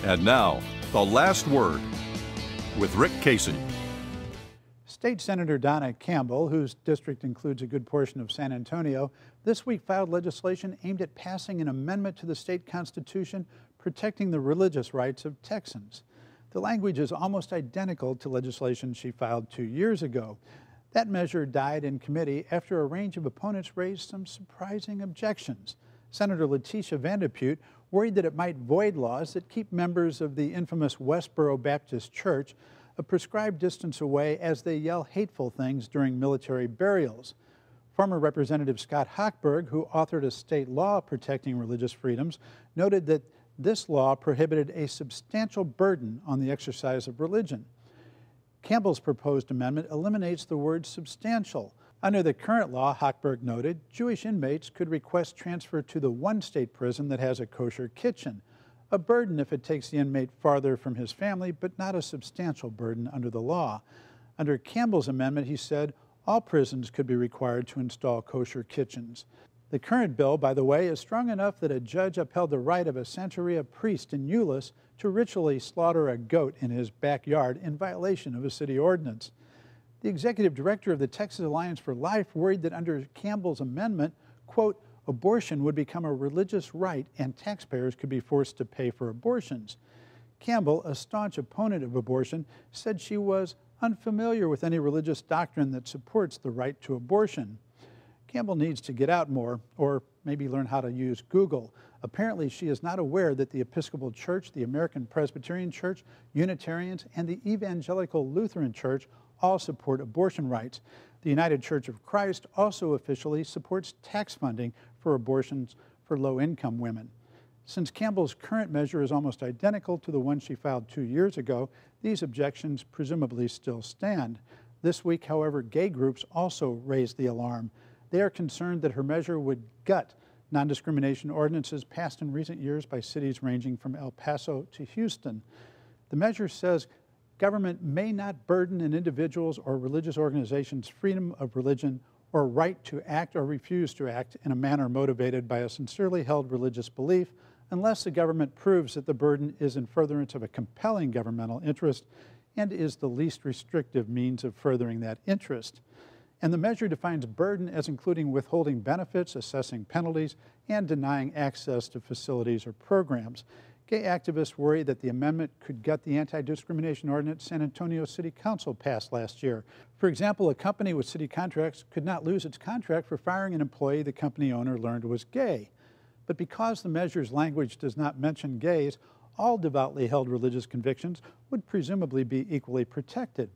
And now, the last word with Rick Casey. State Senator Donna Campbell, whose district includes a good portion of San Antonio, this week filed legislation aimed at passing an amendment to the state constitution protecting the religious rights of Texans. The language is almost identical to legislation she filed 2 years ago. That measure died in committee after a range of opponents raised some surprising objections. Senator Letitia Vandepute worried that it might void laws that keep members of the infamous Westboro Baptist Church a prescribed distance away as they yell hateful things during military burials. Former Representative Scott Hochberg, who authored a state law protecting religious freedoms, noted that this law prohibited a substantial burden on the exercise of religion. Campbell's proposed amendment eliminates the word substantial. Under the current law, Hochberg noted, Jewish inmates could request transfer to the one state prison that has a kosher kitchen. A burden if it takes the inmate farther from his family, but not a substantial burden under the law. Under Campbell's amendment, he said, all prisons could be required to install kosher kitchens. The current bill, by the way, is strong enough that a judge upheld the right of a Santeria priest in Euless to ritually slaughter a goat in his backyard in violation of a city ordinance. The executive director of the Texas Alliance for Life worried that under Campbell's amendment, quote, abortion would become a religious right and taxpayers could be forced to pay for abortions. Campbell, a staunch opponent of abortion, said she was unfamiliar with any religious doctrine that supports the right to abortion. Campbell needs to get out more, or maybe learn how to use Google. Apparently, she is not aware that the Episcopal Church, the American Presbyterian Church, Unitarians, and the Evangelical Lutheran Church all support abortion rights. The United Church of Christ also officially supports tax funding for abortions for low-income women. Since Campbell's current measure is almost identical to the one she filed 2 years ago, these objections presumably still stand. This week, however, gay groups also raised the alarm. They are concerned that her measure would gut non-discrimination ordinances passed in recent years by cities ranging from El Paso to Houston. The measure says government may not burden an individual's or religious organization's freedom of religion or right to act or refuse to act in a manner motivated by a sincerely held religious belief unless the government proves that the burden is in furtherance of a compelling governmental interest and is the least restrictive means of furthering that interest. And the measure defines burden as including withholding benefits, assessing penalties, and denying access to facilities or programs. Gay activists worry that the amendment could gut the anti-discrimination ordinance San Antonio City Council passed last year. For example, a company with city contracts could not lose its contract for firing an employee the company owner learned was gay. But because the measure's language does not mention gays, all devoutly held religious convictions would presumably be equally protected.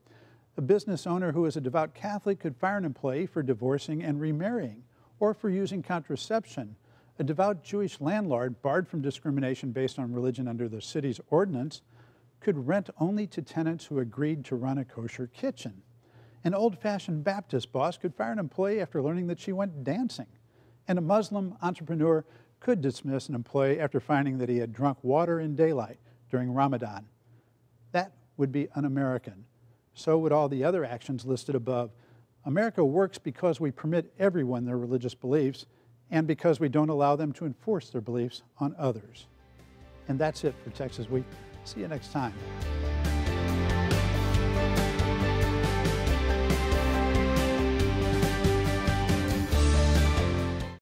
A business owner who is a devout Catholic could fire an employee for divorcing and remarrying, or for using contraception. A devout Jewish landlord, barred from discrimination based on religion under the city's ordinance, could rent only to tenants who agreed to run a kosher kitchen. An old-fashioned Baptist boss could fire an employee after learning that she went dancing. And a Muslim entrepreneur could dismiss an employee after finding that he had drunk water in daylight during Ramadan. That would be un-American. So would all the other actions listed above. America works because we permit everyone their religious beliefs and because we don't allow them to enforce their beliefs on others. And that's it for Texas Week. See you next time.